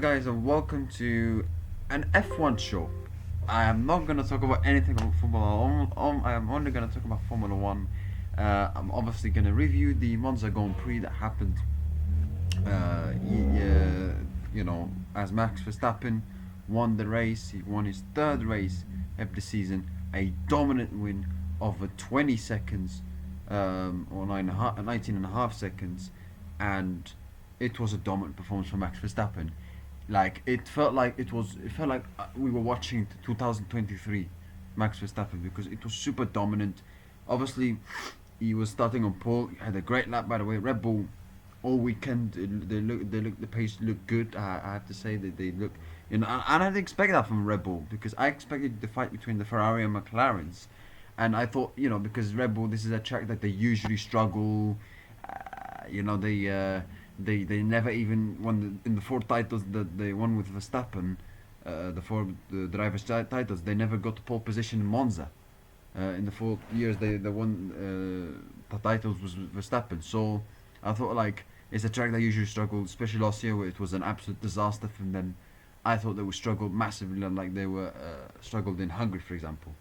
guys, and welcome to an F1 show. I am not going to talk about anything about Formula 1. I am only going to talk about Formula 1. I'm obviously going to review the Monza Grand Prix that happened, as Max Verstappen won the race. He won his third race of the season, a dominant win of 20 seconds, or 19 and a half seconds, and it was a dominant performance from Max Verstappen. It felt like we were watching 2023 Max Verstappen because it was super dominant. Obviously, he was starting on pole. He had a great lap, by the way. Red Bull all weekend. The pace looked good. I have to say that they look, and I didn't expect that from Red Bull because I expected the fight between the Ferrari and McLarens, and I thought, because Red Bull, this is a track that they usually struggle. They never even won in the four titles that they won with Verstappen, the drivers' titles. They never got to pole position in Monza. In the 4 years they won the titles was Verstappen. So I thought, like, it's a track that usually struggled, especially last year where it was an absolute disaster for them. I thought they would struggle massively, like they were struggled in Hungary, for example.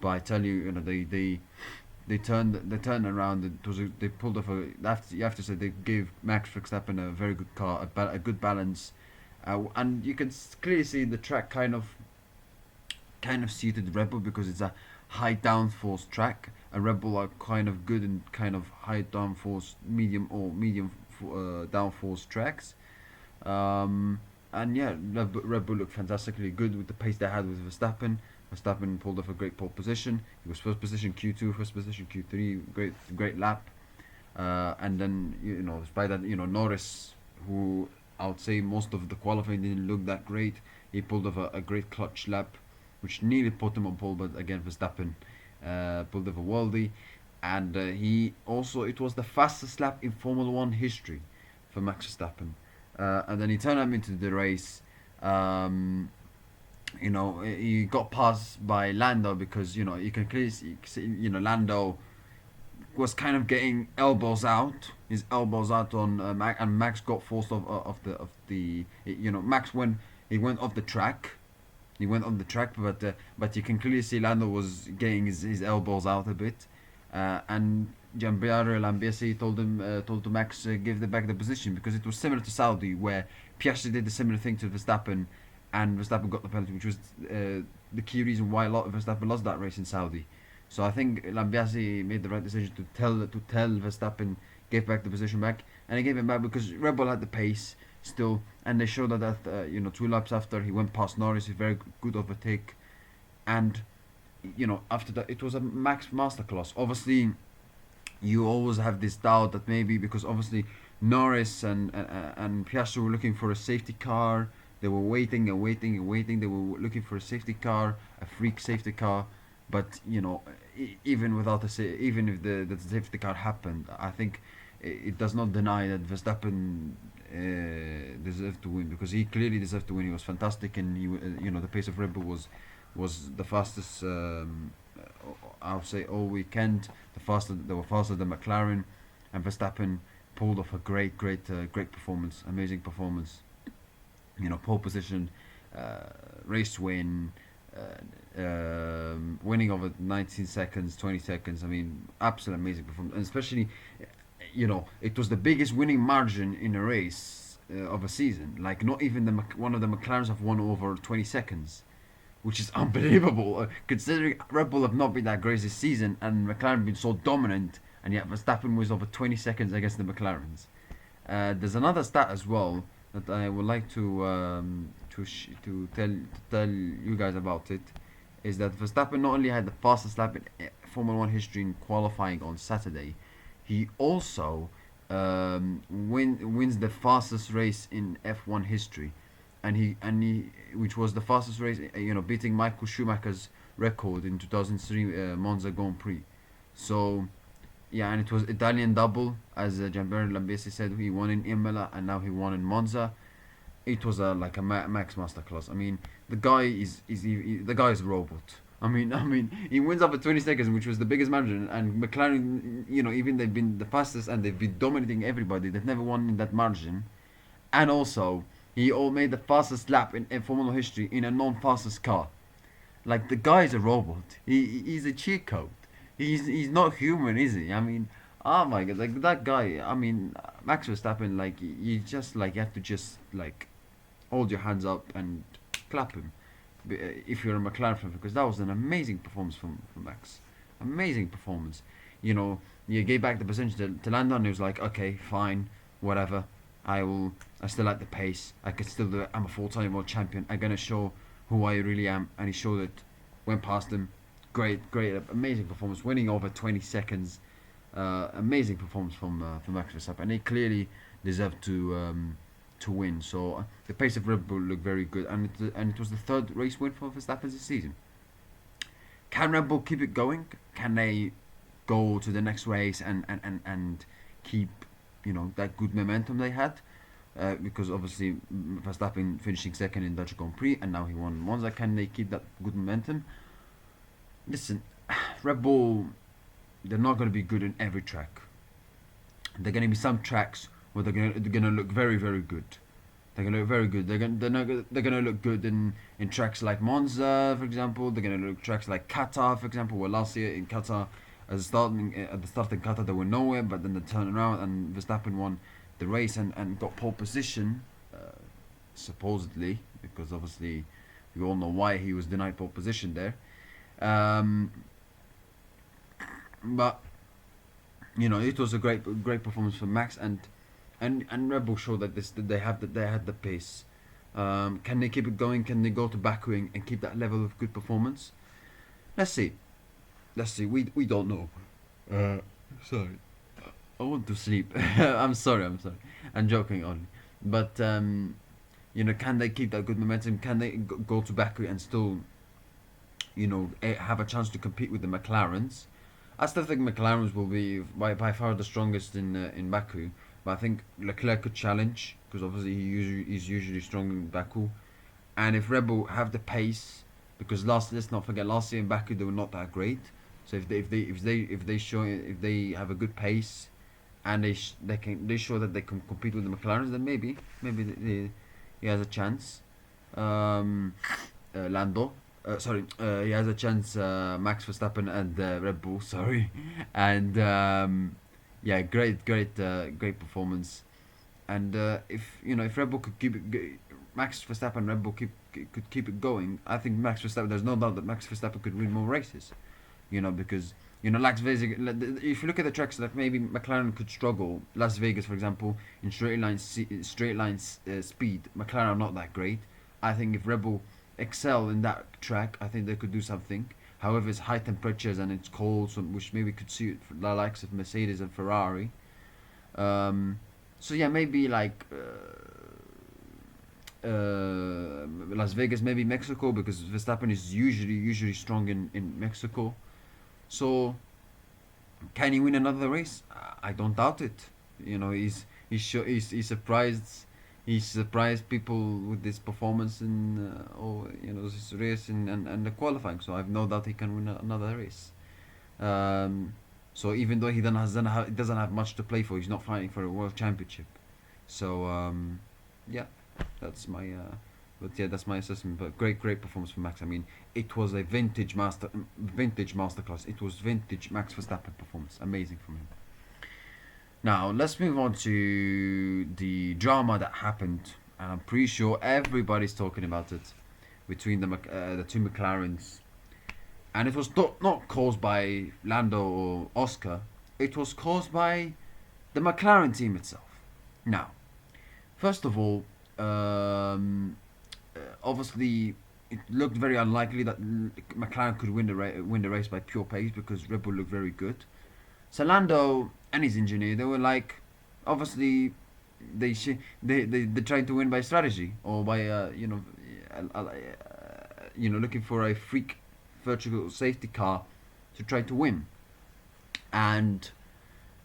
But I tell you, they turned around. They pulled off a. You have to say they gave Max Verstappen a very good car, a good balance, and you can clearly see the track kind of suited Red Bull because it's a high downforce track. And Red Bull are kind of good in kind of high downforce, medium downforce tracks. And yeah, Red Bull looked fantastically good with the pace they had with Verstappen. Verstappen pulled off a great pole position. He was first position Q2, first position Q3, great lap. And then, despite that, Norris, who I would say most of the qualifying didn't look that great, he pulled off a great clutch lap, which nearly put him on pole, but again Verstappen pulled off a worldie. And it was the fastest lap in Formula One history for Max Verstappen. And then he turned up into the race. He got passed by Lando because you can clearly see, Lando was kind of getting his elbows out on Max, and Max got forced of the Max when he went off the track. He went on the track, but you can clearly see Lando was getting his elbows out a bit, and Gianpiero Lambiase told to Max, give back the position, because it was similar to Saudi where Piastri did the similar thing to Verstappen, and Verstappen got the penalty, which was the key reason why a lot of Verstappen lost that race in Saudi. So I think Lambiase made the right decision to tell Verstappen, give back the position back, and he gave him back because Red Bull had the pace still, and they showed that 2 laps after he went past Norris, a very good overtake, and after that it was a Max masterclass. Obviously, you always have this doubt that maybe because obviously Norris and Piastri were looking for a safety car. They were waiting and waiting and waiting. They were looking for a safety car, a freak safety car. But even even if the safety car happened, I think it does not deny that Verstappen deserved to win, because he clearly deserved to win. He was fantastic, and the pace of Red Bull was the fastest. I would say all weekend. They were faster than McLaren, and Verstappen pulled off a great performance, amazing performance. Pole position, race win, winning over 19 seconds, 20 seconds. I mean, absolute amazing performance, and especially, it was the biggest winning margin in a race of a season. Like, not even one of the McLarens have won over 20 seconds, which is unbelievable, considering Red Bull have not been that great this season, and McLaren been so dominant, and yet Verstappen was over 20 seconds against the McLarens. There's another stat as well that I would like to tell you guys about. It is that Verstappen not only had the fastest lap in Formula One history in qualifying on Saturday, he also wins the fastest race in F1 history, and he which was the fastest race, beating Michael Schumacher's record in 2003 Monza Grand Prix. So yeah, and it was Italian double, as Gianberto Lambesi said. He won in Imola, and now he won in Monza. It was like a Max masterclass. I mean, the guy the guy is a robot. I mean, he wins after 20 seconds, which was the biggest margin. And McLaren, even they've been the fastest and they've been dominating everybody. They've never won in that margin. And also, He all made the fastest lap in Formula history in a non-fastest car. Like the guy is a robot. He's a cheat code. He's not human, is he? I mean, oh my god, like that guy. I mean, Max Verstappen. Like you just like you have to just like hold your hands up and clap him if you're a McLaren fan, because that was an amazing performance from Max. Amazing performance. You know, you gave back the position to Lando, and he was like, okay, fine, whatever. I will. I still like the pace. I can still do it. I'm a full-time world champion. I'm gonna show who I really am, and he showed it. Went past him. Great, amazing performance. Winning over 20 seconds. Amazing performance from Max Verstappen, and he clearly deserved to win. So the pace of Red Bull looked very good, and it was the third race win for Verstappen this season. Can Red Bull keep it going? Can they go to the next race and keep that good momentum they had? Because obviously Verstappen finishing second in Dutch Grand Prix, and now he won Monza. Can they keep that good momentum? Listen, Red Bull, they're not going to be good in every track. There are going to be some tracks where they're gonna look very very good. They're gonna look very good. They're gonna look good in tracks like Monza, for example. They're gonna look tracks like Qatar, for example. Where last year in Qatar, at the start in Qatar, they were nowhere, but then they turned around and Verstappen won the race and got pole position, supposedly, because obviously we all know why he was denied pole position there. Um, but it was a great performance for Max, and Red Bull showed that they had the pace. Can they keep it going? Can they go to Baku and keep that level of good performance? Let's see. Let's see. We don't know. Sorry, I want to sleep. I'm sorry. I'm joking only. But can they keep that good momentum? Can they go to Baku and still, have a chance to compete with the McLarens? I still think McLarens will be by far the strongest in Baku, but I think Leclerc could challenge because obviously he's usually strong in Baku, and if Red Bull have the pace, because let's not forget last year in Baku they were not that great. So if they have a good pace, and they show that they can compete with the McLarens, then maybe he has a chance. Lando. He has a chance. Max Verstappen and Red Bull. Sorry, and yeah, great performance. And if Red Bull could Max Verstappen and Red Bull could keep it going, I think Max Verstappen. There's no doubt that Max Verstappen could win more races. Because Las Vegas. If you look at the tracks that maybe McLaren could struggle, Las Vegas, for example, in straight line speed, McLaren are not that great. I think if Red Bull excel in that track, I think they could do something. However, it's high temperatures and it's cold, so which maybe could suit the likes of Mercedes and Ferrari. So yeah, maybe like Las Vegas, maybe Mexico, because Verstappen is usually strong in Mexico. So can he win another race? I don't doubt it. He's surprised. He surprised people with this performance in this race and the qualifying. So I've no doubt he can win another race. So even though he doesn't have much to play for, he's not fighting for a world championship. So yeah, that's my that's my assessment. But great performance from Max. I mean, it was a vintage masterclass. It was vintage Max Verstappen performance. Amazing from him. Now let's move on to the drama that happened, and I'm pretty sure everybody's talking about it between the two McLarens, and it was not caused by Lando or Oscar. It was caused by the McLaren team itself. Now, first of all, obviously it looked very unlikely that McLaren could win the race by pure pace because Red Bull looked very good. So Lando and his engineer, they were like, obviously, they tried to win by strategy or by looking for a freak virtual safety car to try to win. And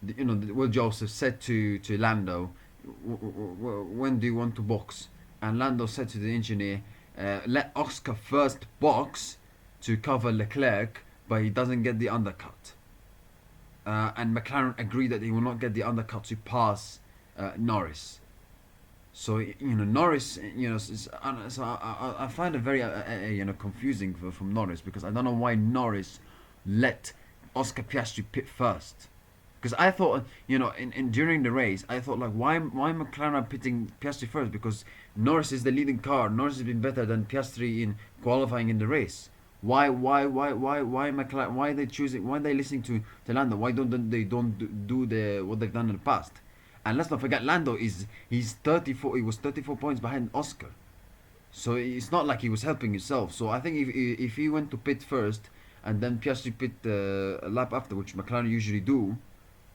Will Joseph said to Lando, when do you want to box? And Lando said to the engineer, let Oscar first box to cover Leclerc, but he doesn't get the undercut. And McLaren agreed that he will not get the undercut to pass Norris. So Norris, so I find it very confusing from Norris, because I don't know why Norris let Oscar Piastri pit first. Because I thought, in during the race, I thought, like, why McLaren pitting Piastri first? Because Norris is the leading car. Norris has been better than Piastri in qualifying in the race. Why McLaren? Why are they choosing? Why are they listening to Lando? Why don't they do the what they've done in the past? And let's not forget, Lando he's 34. He was 34 points behind Oscar. So it's not like he was helping himself. So I think if he went to pit first and then Piastri pit a lap after, which McLaren usually do,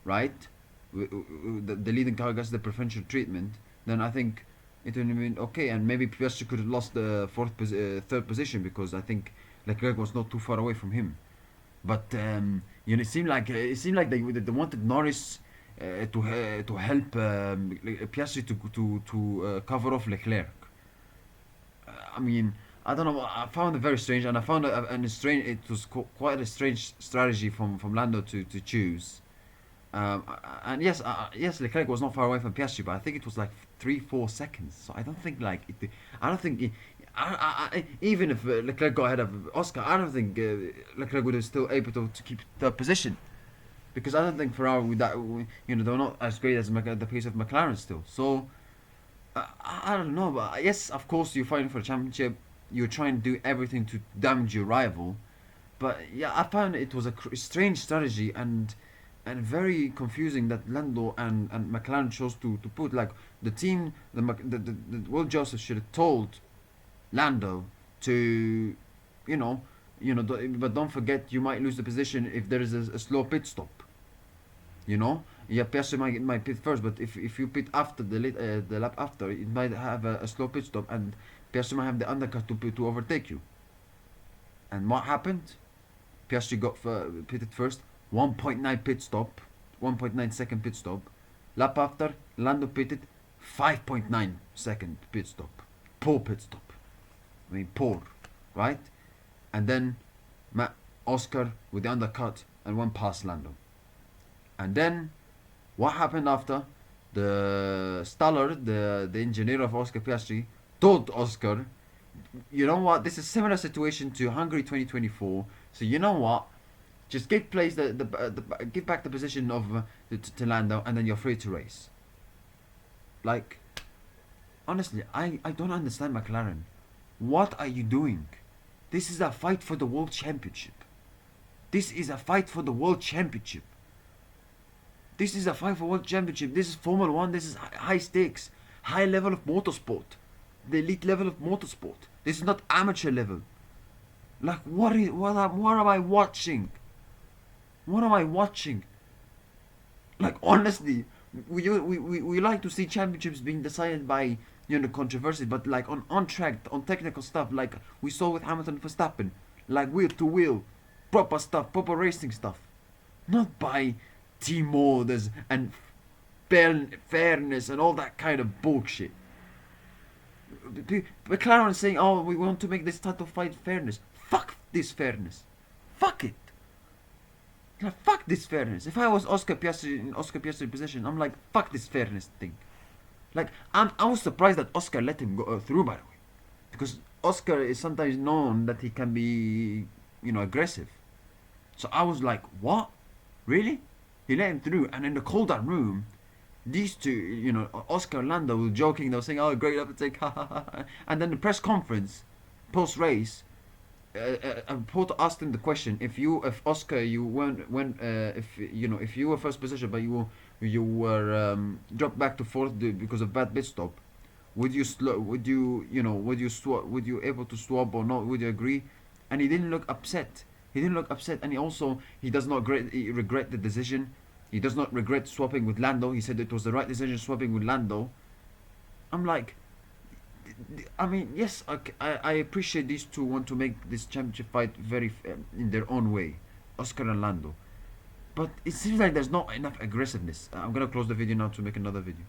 right? The leading car gets the preferential treatment. Then I think it would have been okay, and maybe Piastri could have lost the third position, because I think Leclerc was not too far away from him. But it seemed like they wanted Norris to help Piastri to cover off Leclerc. I mean, I don't know. I found it very strange, and I found it was quite a strange strategy from Lando to choose. And yes, Leclerc was not far away from Piastri, but I think it was like 3-4 seconds. So I don't think I don't think. Even if Leclerc got ahead of Oscar, I don't think Leclerc would have still able to keep third position, because I don't think Ferrari with that, they're not as great as the pace of McLaren still. So I don't know, but yes, of course you're fighting for a championship. You're trying to do everything to damage your rival, but yeah, I found it was a strange strategy, and very confusing that Lando and McLaren chose to put, like, the team, the Will Joseph should have told Lando to, but don't forget, you might lose the position if there is a slow pit stop. Yeah, Piastri might pit first, but if you pit after the lap after, it might have a slow pit stop, and Piastri might have the undercut to overtake you. And what happened? Piastri got pitted first, 1.9 pit stop, 1.9 second pit stop. Lap after, Lando pitted 5.9 second pit stop. Poor pit stop. I mean, poor, right? And then Oscar with the undercut and went past Lando. And then what happened after? The Staller, the engineer of Oscar Piastri, told Oscar, you know what? This is a similar situation to Hungary 2024. So you know what? Just give give back the position of to Lando, and then you're free to race. Like, honestly, I don't understand McLaren. What are you doing? This is a fight for the world championship. This is a fight for the world championship. This is a fight for world championship. This is Formula One. This is high stakes, high level of motorsport, the elite level of motorsport. This is not amateur level. Like, what am I watching? What am I watching? Like, honestly, we like to see championships being decided by controversy, but like on track, on technical stuff, like we saw with Hamilton and Verstappen, like wheel to wheel, proper stuff, proper racing stuff, not by team orders and fairness and all that kind of bullshit. McLaren is saying, "Oh, we want to make this title fight fairness." Fuck this fairness. Fuck it. Like, fuck this fairness. If I was Oscar Piastri in Oscar Piastri position, I'm like, fuck this fairness thing. Like, I was surprised that Oscar let him go through, by the way, because Oscar is sometimes known that he can be, aggressive. So I was like, what? Really? He let him through, and in the cool down room, these two, Oscar and Lando were joking. They were saying, "Oh, great overtake, ha ha ha." And then the press conference, post race, Porter asked him the question: if Oscar, you if you were first position, but you were dropped back to fourth because of bad pit stop, would you able to swap or not? Would you agree? And he didn't look upset. And he does not regret the decision. He does not regret swapping with Lando. He said it was the right decision swapping with Lando. I'm like, I mean, yes, I appreciate these two want to make this championship fight very in their own way, Oscar and Lando. But it seems like there's not enough aggressiveness. I'm gonna close the video now to make another video.